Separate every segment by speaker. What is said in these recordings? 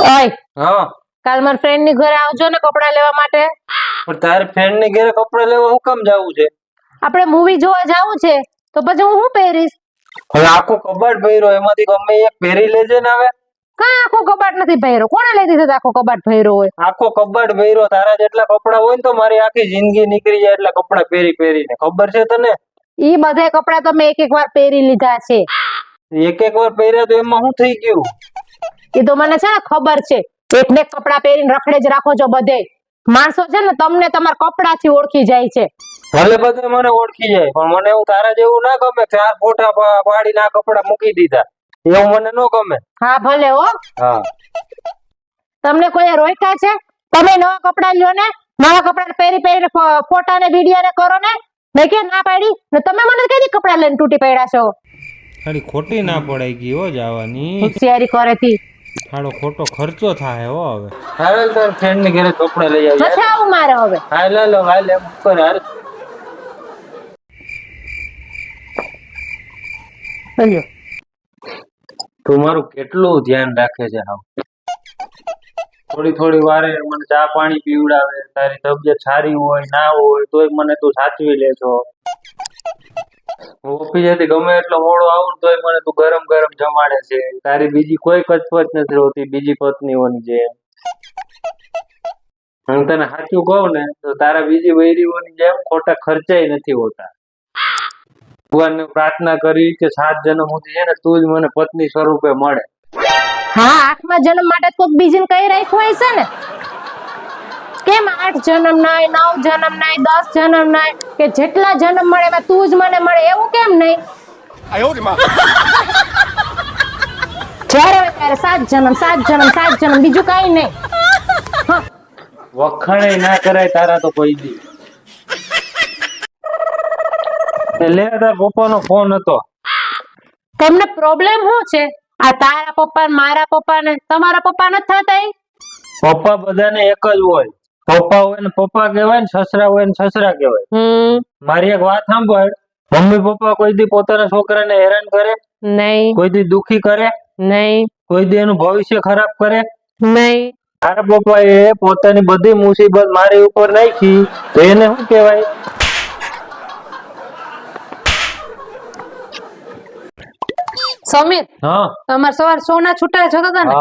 Speaker 1: ઓય
Speaker 2: હા
Speaker 1: કાલ મારા ફ્રેન્ડ ની ઘરે આવજો ને કપડા લેવા માટે.
Speaker 2: પણ તારે ફ્રેન્ડ ની ઘરે કપડા લેવા હું કામ જાવું છે?
Speaker 1: આપણે મૂવી જોવા જાવું છે તો પછી હું શું પહેરીશ?
Speaker 2: હવે આખો કબાટ ભર્યો, એમાંથી ગમે એક પહેરી લેજે ને. હવે
Speaker 1: કાં આખો કબાટ નથી ભર્યો? કોણે લઈ દીધો આખો કબાટ ભર્યો હોય?
Speaker 2: આખો કબાટ ભર્યો, તારા જેટલા કપડા હોય ને તો મારી આખી જિંદગી નીકળી જાય એટલા કપડા પહેરી પહેરીને. ખબર છે તને?
Speaker 1: ઈ બધા કપડા તો મેં એક વાર પહેરી લીધા છે.
Speaker 2: એક વાર પહેર્યા તો એમાં શું થઈ ગયું?
Speaker 1: એ તો મને છે ને ખબર છે. એક ને કપડા પહેરીને રખડે જ રાખો છો બધે. માણસો છે ને તમને તમારા કપડાથી ઓળખી જાય છે.
Speaker 2: ભલે બધે મને ઓળખી જાય, પણ મને એવું તારા જેવું ના ગમે. 4 ફોટા પાડીને આ કપડા મૂકી દીધા, એવું મને ન ગમે.
Speaker 1: હા ભલે હો.
Speaker 2: હા,
Speaker 1: તમને કોઈ રોક્યા છે? તમે નવા કપડા લ્યો ને, નવા કપડા પહેરી પહેરીને ફોટા ને વિડિયો ને કરો ને. મેં કે ના પાડી ને તમે મને કઈ કપડા લઈને તૂટી પડ્યા છો?
Speaker 3: ખાલી ખોટી ના પડાઈ ગઈ હો જવાની.
Speaker 1: હોશિયારી કરેથી
Speaker 3: ખાડો ખોટો ખર્ચો થાય હો. હવે
Speaker 2: હાલ તાર ફ્રેન્ડ ની ઘરે કપડા લઈ આવી.
Speaker 1: નથી આવું મારે હવે.
Speaker 2: હાલ એમ કર. હાલ
Speaker 1: બોલ્યો
Speaker 2: તું મારું કેટલું ધ્યાન રાખે છે. હાવ થોડી વારે મને ચા પાણી પીવડાવે. તારી તબિયત સારી હોય ના હોય તોય મને તું સાચવી લે છો. હું ઓફિસેથી ગમે એટલો મોડો આવું તોય મને તું ગરમ ગરમ જમાડે છે. તારી બીજી કોઈ કચપચ નથી હોતી બીજી પત્નીઓની જેમ. હું તને સાચું કહું ને તો તારા બીજી વૈરીઓની જેમ ખોટા ખર્ચાય નથી હોતા. ભગવાનને પ્રાર્થના કરી કે 7 જન્મ સુધી છે ને તું જ મને પત્ની સ્વરૂપે મળે.
Speaker 1: હા 8મા જન્મ માટે કોઈક બીજીને કઈ રાખ્યું હોય છે ને. કેમ 8 જન્મ નહીં, 9 જન્મ નહીં, 10 જન્મ નહીં, કે જેટલા જન્મ મળે એમાં તું જ મને મળે એવું કેમ નહીં? જ્યારે હોય ત્યારે 7 જન્મ 7 જન્મ 7 જન્મ, બીજું કઈ નહીં.
Speaker 2: વખાણે ના કરાય તારા તો કોઈ દી. લે તાર પપ્પાનો ફોન હતો.
Speaker 1: તમને પ્રોબ્લેમ શું છે? આ તારા પપ્પા ને મારા પપ્પા ને તમારા પપ્પા નથી થતા?
Speaker 2: પપ્પા બધાને એક જ હોય. પપ્પા હોય ને પપ્પા કહેવાય ને સસરા હોય ને સસરા કહેવાય. મારી એક વાત સાંભળ. મમ્મી પપ્પા કોઈ દી પોતાના છોકરાને હેરાન કરે
Speaker 1: નહીં,
Speaker 2: કોઈ દી દુખી કરે
Speaker 1: નહીં,
Speaker 2: કોઈ દી એનું ભવિષ્ય ખરાબ કરે
Speaker 1: નહીં.
Speaker 2: તારા પપ્પા એ પોતાની બધી મુસીબત મારી ઉપર નાખી તો એને શું કહેવાય?
Speaker 1: સમીર,
Speaker 2: હા
Speaker 1: તમારે સવાર સોના છૂટા જતા હતા ને?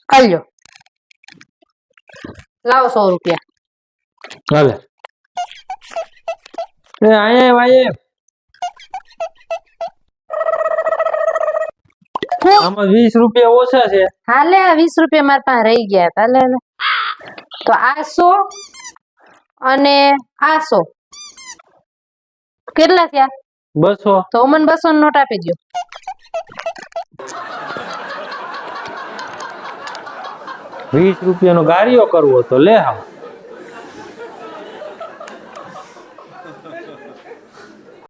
Speaker 1: આલ્યો લાવો 100 રૂપિયા.
Speaker 2: ચાલે એ આયા આમાં 20 રૂપિયા ઓછા છે.
Speaker 1: હાલે આ 20 રૂપિયા મારા પાસે રહી ગયા હતા. લે તો આ 100 અને આ 100 કેટલા થયા?
Speaker 2: 200.
Speaker 1: તો મને 200 નોટ આપી દો.
Speaker 2: ₹20 ગાડીઓ કરવો તો લે આવ.